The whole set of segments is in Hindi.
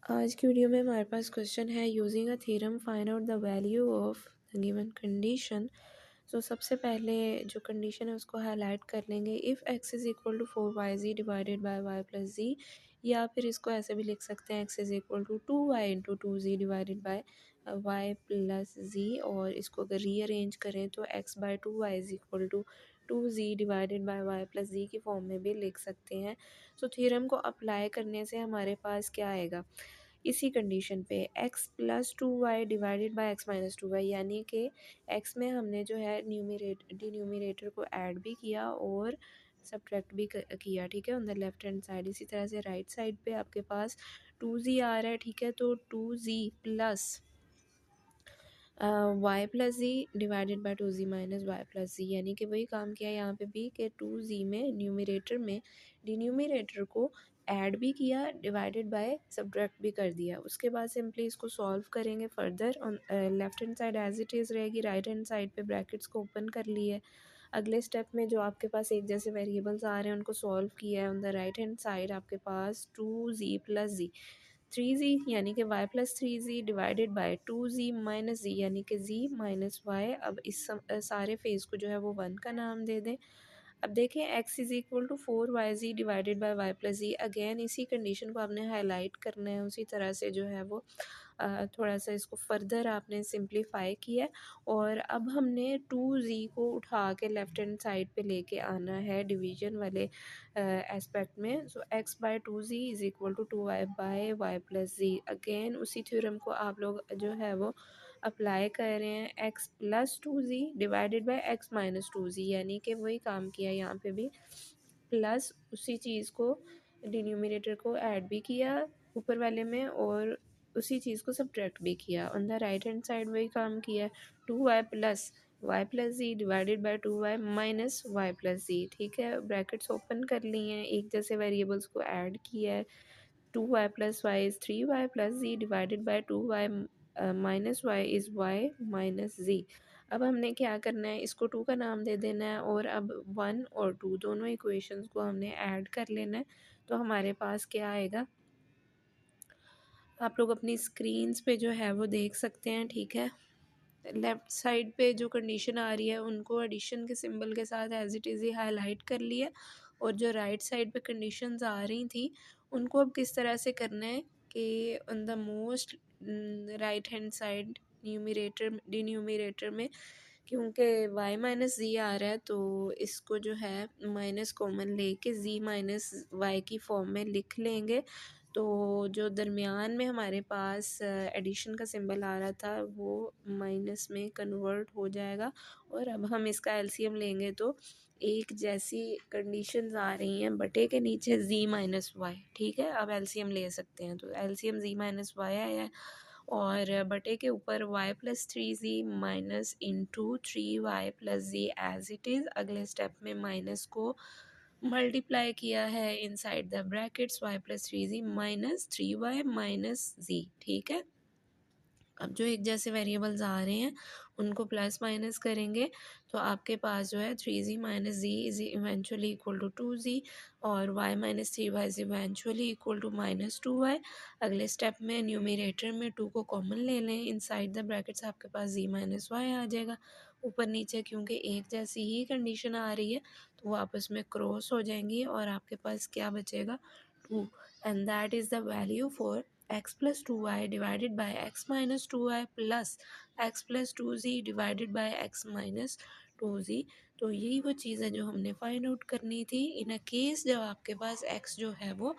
आज की वीडियो में हमारे पास क्वेश्चन है using a theorem find out the value of the given condition. So सबसे पहले जो कंडीशन है उसको हाईलाइट कर लेंगे। If X is equal to 4y divided by y plus Z, या फिर इसको ऐसे भी लिख सकते हैं X is equal to 2y into 2z divided by y plus Z, और इसको अगर रीअरेंज करें तो x by 2y is equal to 2z divided by y plus Z की फॉर्म में भी लिख सकते हैं। सो थ्योरम को अप्लाई करने से हमारे पास क्या आएगा, इसी कंडीशन पे x plus 2y divided by x minus 2y, यानी कि x में हमने जो है डिन्यूमिनेटर को ऐड भी किया और सब्ट्रैक्ट भी किया, ठीक है, on the left hand side. इसी तरह से राइट साइड पे आपके पास 2z आ रहा है, ठीक है, तो 2z plus y plus ji divided by 2z minus Y plus Z, यानी कि वही काम किया यहाँ पे भी कि 2z में न्यूमिनेटर में डिन्यूमिनेटर को ऐड भी किया, डिवाइडेड बाय सब्ट्रैक्ट भी कर दिया। उसके बाद सिंपली इसको सॉल्व करेंगे further. On left hand side as it is रहेगी, राइट हैंड साइड पे ब्रैकेट्स को ओपन कर लिए। अगले स्टेप में जो आपके पास एक जैसे वेरिएबल्स आ रहे हैं उनको सॉल्व किया है। On the right hand side आपके पास 2z प्लस जी, 3z यानी कि y plus 3z divided by 2z minus Z, यानी कि z माइनस वाई। अब इस सारे फेज़ को जो है वो 1 का नाम दे दें। अब देखें x is equal to 4yz divided by y plus Z, again इसी कंडीशन को आपने हाईलाइट करना है। उसी तरह से जो है वो थोड़ा सा इसको फर्दर आपने सिंप्लीफाई किया है, और अब हमने 2z को उठा के लेफ्ट हैंड साइड पे लेके आना है डिवीजन वाले एस्पेक्ट में। So x by 2z is equal to 2y by y plus Z. Again उसी थ्योरम को आप लोग जो है वो अप्लाई कर रहे हैं, x plus 2z divided bye x minus 2z, यानी कि वही काम किया यहाँ पे भी, प्लस उसी चीज़ को डिनोमिनेटर को ऐड भी किया ऊपर वाले में और उसी चीज़ को सब्ट्रैक्ट भी किया। On the right hand side वही काम किया, 2y plus y plus ji divided by 2y minus Y plus z, ठीक है, ब्रैकेट्स ओपन कर लिए हैं, एक जैसे वेरिएबल्स को ऐड किया है। 2y plus y is 3y plus ji divided by 2y minus y is y minus z. अब हमने क्या करना है, इसको 2 का नाम दे देना है, और अब 1 और 2 दोनों इक्वेशंस को हमने ऐड कर लेना है। तो हमारे पास क्या आएगा, आप लोग अपनी स्क्रीन्स पे जो है वो देख सकते हैं, ठीक है। लेफ़्ट साइड पे जो कंडीशन आ रही है उनको एडिशन के सिंबल के साथ एज इट इज़ ही हाईलाइट कर लिया, और जो राइट साइड पे कंडीशंस आ रही थी उनको अब किस तरह से करना है कि on the most right hand side numerator denominator में, क्योंकि y माइनस जी आ रहा है तो इसको जो है माइनस कॉमन लेके z माइनस वाई की फॉर्म में लिख लेंगे। तो जो दरमियान में हमारे पास एडिशन का सिंबल आ रहा था वो माइनस में कन्वर्ट हो जाएगा, और अब हम इसका एलसीएम लेंगे तो एक जैसी कंडीशंस आ रही हैं, बटे के नीचे z माइनस वाई, ठीक है, अब एलसीएम ले सकते हैं। तो एलसीएम z माइनस वाई आया है, और बटे के ऊपर y plus 3z minus into 3y plus z as it is. अगले स्टेप में माइनस को मल्टीप्लाई किया है inside the brackets y plus 3z minus 3y minus z, ठीक है। अब जो एक जैसे वेरिएबल्स आ रहे हैं उनको प्लस माइनस करेंगे तो आपके पास जो है 3z minus Z is eventually equal to 2z, और y minus 3y is eventually equal to minus 2y। अगले स्टेप में न्यूमरेटर में 2 को कॉमन ले लें, इनसाइड द ब्रैकेट्स आपके पास z माइनस वाई आ जाएगा। ऊपर नीचे क्योंकि एक जैसी ही कंडीशन आ रही है तो वो आपस में क्रॉस हो जाएंगी, और आपके पास क्या बचेगा, 2, and that is the value for x plus 2y divided by x minus 2y plus x plus 2z divided by x minus 2z। तो यही वो चीज़ है जो हमने फाइंड आउट करनी थी इन अ केस जब आपके पास x जो है वो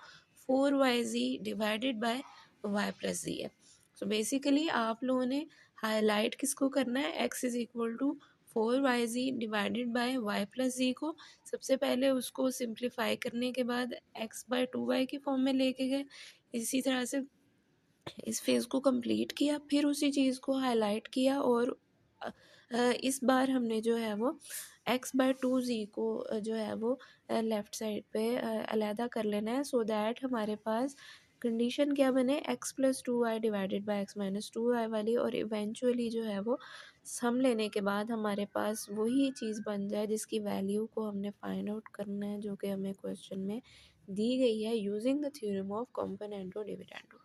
4yz divided by y plus z है। सो बेसिकली आप लोगों ने हाईलाइट किसको करना है, x is equal to 4yz divided by y plus z को। सबसे पहले उसको सिंप्लीफाई करने के बाद x बाय 2y की फॉर्म में लेके गए, इसी तरह से इस फेज़ को कंप्लीट किया, फिर उसी चीज़ को हाईलाइट किया, और इस बार हमने जो है वो x बाय 2z को जो है वो लेफ़्ट साइड पे अलहदा कर लेना है, सो दैट हमारे पास कंडीशन क्या बने, x plus 2y divided by x minus 2y वाली, और इवेंचुअली जो है वो सम लेने के बाद हमारे पास वही चीज़ बन जाए जिसकी वैल्यू को हमने फाइंड आउट करना है, जो कि हमें क्वेश्चन में दी गई है using the theorem of component और डिविडेंड।